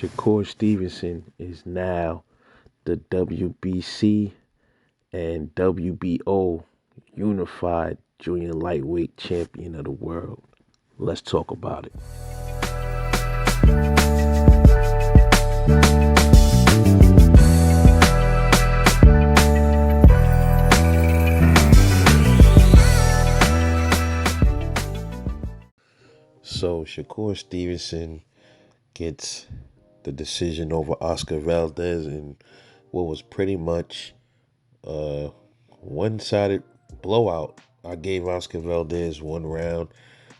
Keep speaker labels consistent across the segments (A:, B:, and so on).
A: Shakur Stevenson is now the WBC and WBO unified junior lightweight champion of the world. Let's talk about it. So Shakur Stevenson gets the decision over Oscar Valdez in what was pretty much a one-sided blowout. I gave Oscar Valdez one round.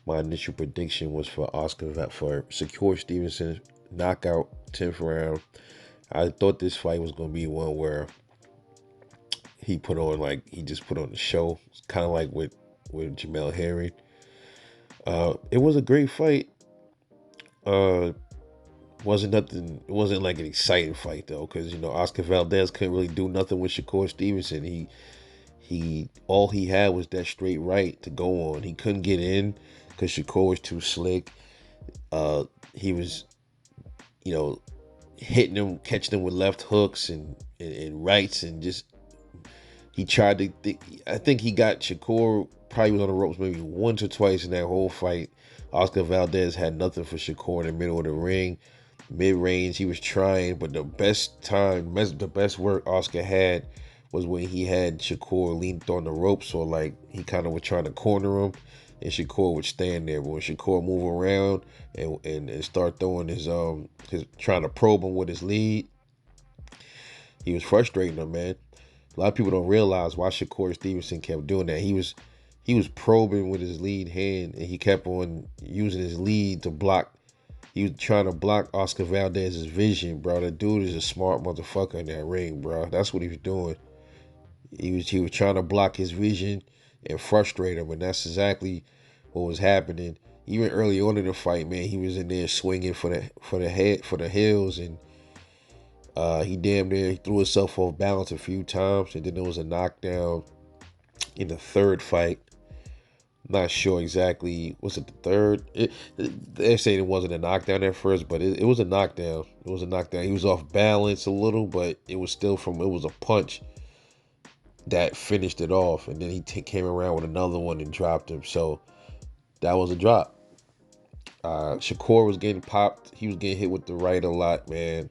A: My initial prediction was for for Shakur Stevenson knockout 10th round. I thought this fight was gonna be one where he just put on the show. It's kind of like with Jamel Herring. It was a great fight. Uh, wasn't nothing. It wasn't like an exciting fight though, because Oscar Valdez couldn't really do nothing with Shakur Stevenson. He all he had was that straight right to go on. He couldn't get in because Shakur was too slick. He was you know hitting him, catching him with left hooks and rights, and just he tried to. I think he got Shakur probably was on the ropes maybe once or twice in that whole fight. Oscar Valdez had nothing for Shakur in the middle of the ring. Mid range, he was trying, but the best work Oscar had was when he had Shakur leaned on the ropes, so like he kind of was trying to corner him, and Shakur would stand there. But when Shakur move around and start throwing his trying to probe him with his lead, he was frustrating him, man. A lot of people don't realize why Shakur Stevenson kept doing that. He was probing with his lead hand, and he kept on using his lead to block. He was trying to block Oscar Valdez's vision, bro. The dude is a smart motherfucker in that ring, bro. That's what he was doing. He was trying to block his vision and frustrate him, and that's exactly what was happening. Even early on in the fight, man, he was in there swinging for the heels, and he damn near threw himself off balance a few times, and then there was a knockdown in the third fight. Not sure exactly. Was it the third? They're saying it wasn't a knockdown at first, but it was a knockdown. It was a knockdown. He was off balance a little, but it was still it was a punch that finished it off. And then he came around with another one and dropped him. So that was a drop. Shakur was getting popped. He was getting hit with the right a lot, man.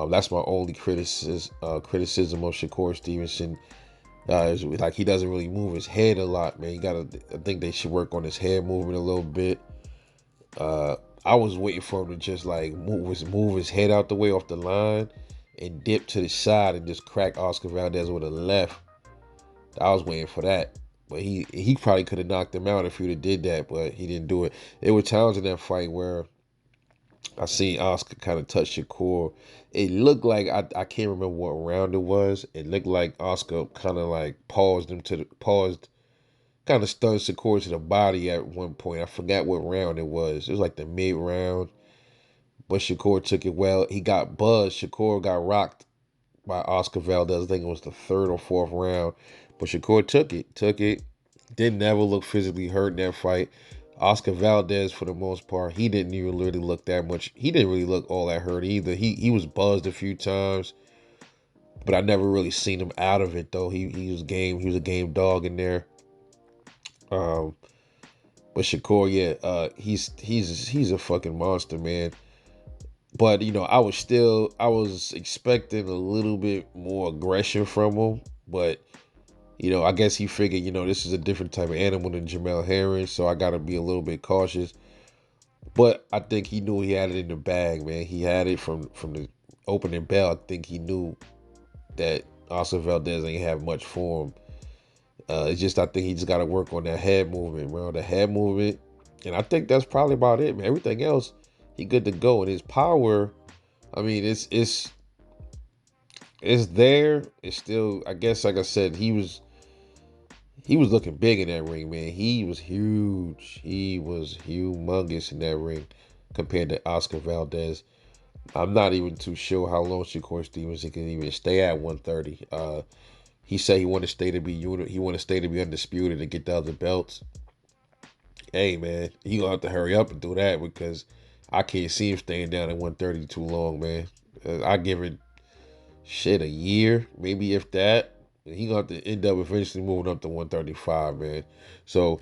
A: That's my only criticism of Shakur Stevenson. It's like he doesn't really move his head a lot, man. I think they should work on his head movement a little bit. I was waiting for him to just like move his head out the way off the line and dip to the side and just crack Oscar Valdez with a left. I was waiting for that. But he probably could have knocked him out if he would have did that, but he didn't do it. There were times in that fight where I seen Oscar kind of touch Shakur. It looked like I can't remember what round it was. It looked like Oscar kind of like paused, kind of stunned Shakur to the body at one point. I forgot what round it was. It was like the mid round, but Shakur took it well. He got buzzed. Shakur got rocked by Oscar Valdez. I think it was the third or fourth round, but Shakur took it. Didn't ever look physically hurt in that fight. Oscar Valdez, for the most part, he didn't even really look that much. He didn't really look all that hurt either. He was buzzed a few times, but I never really seen him out of it though. He was game. He was a game dog in there. Um, but Shakur, yeah, he's a fucking monster, man. But I was expecting a little bit more aggression from him, but I guess he figured, this is a different type of animal than Jamel Herring, so I got to be a little bit cautious. But I think he knew he had it in the bag, man. He had it from the opening bell. I think he knew that Oscar Valdez ain't have much for him. It's just I think he just got to work on that head movement, bro. The head movement, and I think that's probably about it, man. Everything else, he good to go. And his power, I mean, it's there. It's still, I guess, like I said, he was looking big in that ring, man. He was huge. He was humongous in that ring compared to Oscar Valdez. I'm not even too sure how long Shakur Stevenson can even stay at 130. He said he wanted to stay to be He wanted to stay to be undisputed and get the other belts. Hey, man, he gonna have to hurry up and do that because I can't see him staying down at 130 too long, man. I give it shit a year, maybe if that. He gonna have to end up eventually moving up to 135, man. So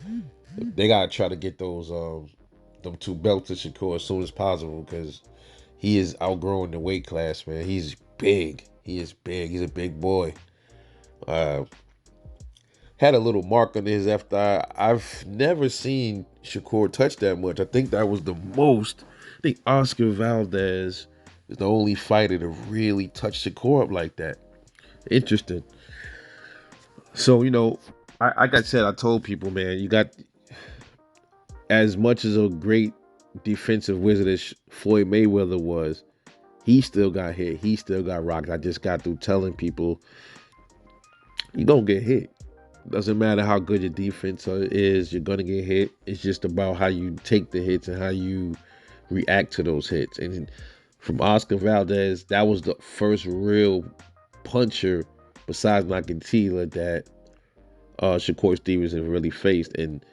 A: they gotta try to get those them two belts to Shakur as soon as possible because he is outgrowing the weight class, man. He's big. He is big. He's a big boy. Uh, had a little mark on his left eye. I've never seen Shakur touch that much. I think that was the most. I think Oscar Valdez is the only fighter to really touch Shakur up like that. Interesting. So, like I said, I told people, man, you got as much as a great defensive wizard as Floyd Mayweather was, he still got hit. He still got rocked. I just got through telling people, you gonna get hit. Doesn't matter how good your defense is, you're gonna get hit. It's just about how you take the hits and how you react to those hits. And from Oscar Valdez, that was the first real puncher besides Nakatila that Shakur Stevenson really faced. And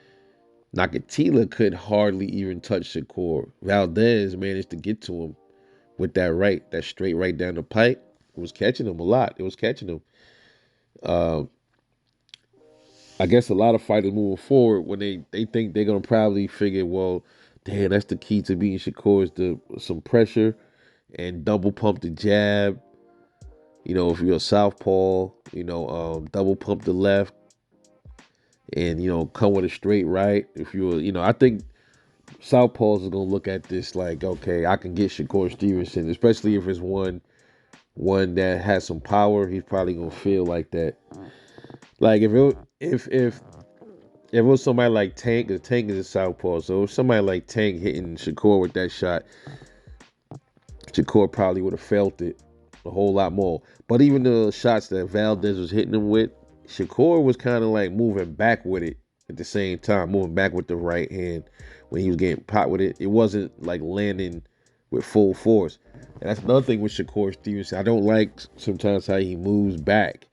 A: Nakatila could hardly even touch Shakur. Valdez managed to get to him with that right, that straight right down the pipe. It was catching him a lot. It was catching him. Uh, I guess a lot of fighters moving forward when they think they're gonna probably figure, well, damn, that's the key to beating Shakur is some pressure and double pump the jab. If you're a southpaw, double pump the left and come with a straight right. If you're, I think southpaws is gonna look at this like, okay, I can get Shakur Stevenson, especially if it's one that has some power. He's probably gonna feel like that. Like if it was somebody like Tank, because Tank is a southpaw, so if somebody like Tank hitting Shakur with that shot, Shakur probably would have felt it a whole lot more. But even the shots that Valdez was hitting him with, Shakur was kind of like moving back with it at the same time, moving back with the right hand when he was getting popped with it. It wasn't like landing with full force. And that's another thing with Shakur Stevenson. I don't like sometimes how he moves back.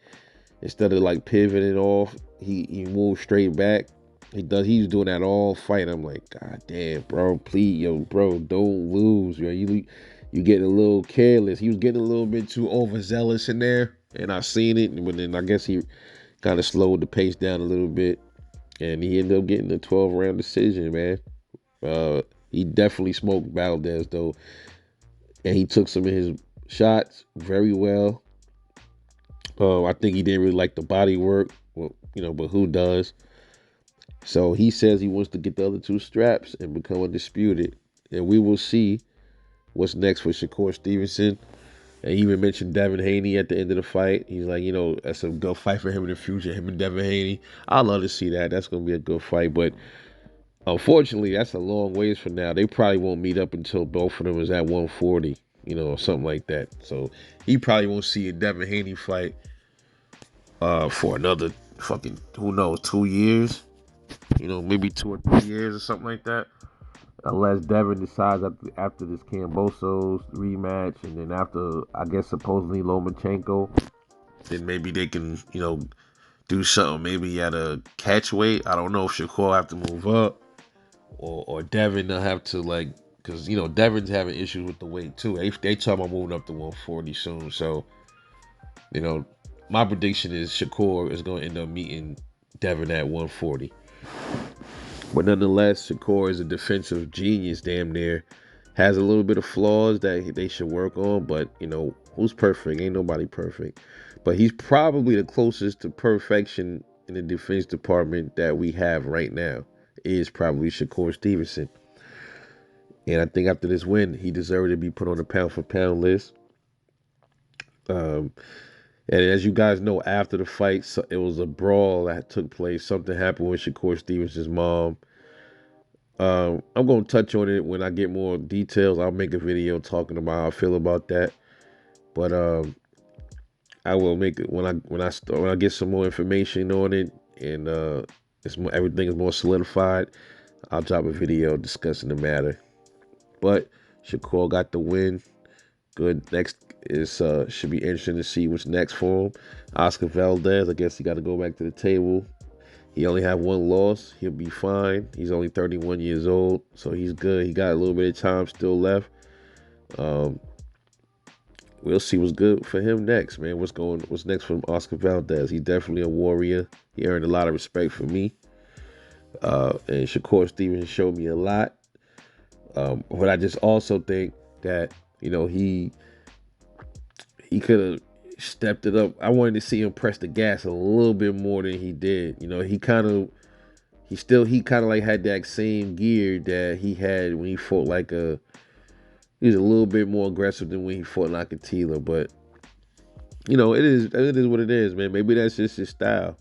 A: Instead of like pivoting off, he moves straight back. He's doing that all fight. I'm like, God damn, bro, please, yo, bro, don't lose, yo. You getting a little careless. He was getting a little bit too overzealous in there, and I seen it. But then I guess he kind of slowed the pace down a little bit, and he ended up getting a 12-round decision, man. He definitely smoked Valdez though, and he took some of his shots very well. I think he didn't really like the body work, well, but who does? So he says he wants to get the other two straps and become undisputed, and we will see what's next for Shakur Stevenson. And he even mentioned Devin Haney at the end of the fight. He's like, that's a good fight for him in the future, him and Devin Haney. I'd love to see that. That's going to be a good fight. But unfortunately, that's a long ways from now. They probably won't meet up until both of them is at 140, or something like that. So he probably won't see a Devin Haney fight for another fucking, who knows, 2 years. Maybe 2 or 3 years or something like that. Unless Devin decides after this Kambosos rematch, and then after, I guess, supposedly Lomachenko, then maybe they can, do something. Maybe at a catch weight. I don't know if Shakur have to move up or Devin will have to, like, because, Devin's having issues with the weight too. They talking about moving up to 140 soon. So, you know, my prediction is Shakur is going to end up meeting Devin at 140. But nonetheless, Shakur is a defensive genius, damn near. Has a little bit of flaws that they should work on, but, who's perfect? Ain't nobody perfect. But he's probably the closest to perfection in the defense department that we have right now, is probably Shakur Stevenson. And I think after this win, he deserved to be put on the pound-for-pound list. And as you guys know, after the fight, it was a brawl that took place. Something happened with Shakur Stevenson's mom. I'm going to touch on it when I get more details. I'll make a video talking about how I feel about that. But I will make it when I get some more information on it, and everything is more solidified. I'll drop a video discussing the matter. But Shakur got the win. Good. Next is should be interesting to see what's next for him. Oscar Valdez, I guess he got to go back to the table. He only had one loss. He'll be fine. He's only 31 years old, so he's good. He got a little bit of time still left. Um, we'll see what's good for him next, man. What's next from Oscar Valdez? He's definitely a warrior. He earned a lot of respect from me. And Shakur Stevenson showed me a lot. But I just also think that he could have stepped it up. I wanted to see him press the gas a little bit more than he did. He kind of like had that same gear that he had when he fought he was a little bit more aggressive than when he fought Nakatila. But it is what it is, man. Maybe that's just his style.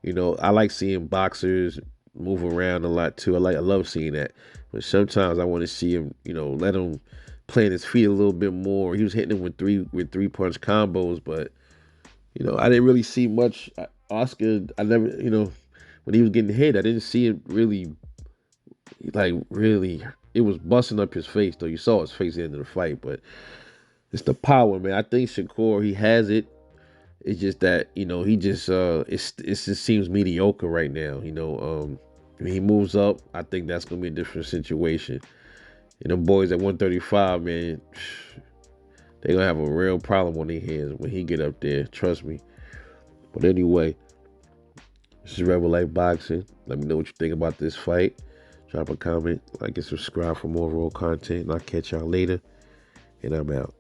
A: I like seeing boxers move around a lot too. I love seeing that. But sometimes I want to see him, let him plant his feet a little bit more. He was hitting him with three punch combos, but I didn't really see much. Oscar, I never, when he was getting hit, I didn't see it really, like really. It was busting up his face though. You saw his face at the end of the fight, but it's the power, man. I think Shakur, he has it. It's just that he just it just seems mediocre right now. When he moves up, I think that's gonna be a different situation. And them boys at 135, man, they gonna have a real problem on their hands when he get up there. Trust me. But anyway, this is Rebel Life Boxing. Let me know what you think about this fight. Drop a comment, like and subscribe for more raw content. And I'll catch y'all later. And I'm out.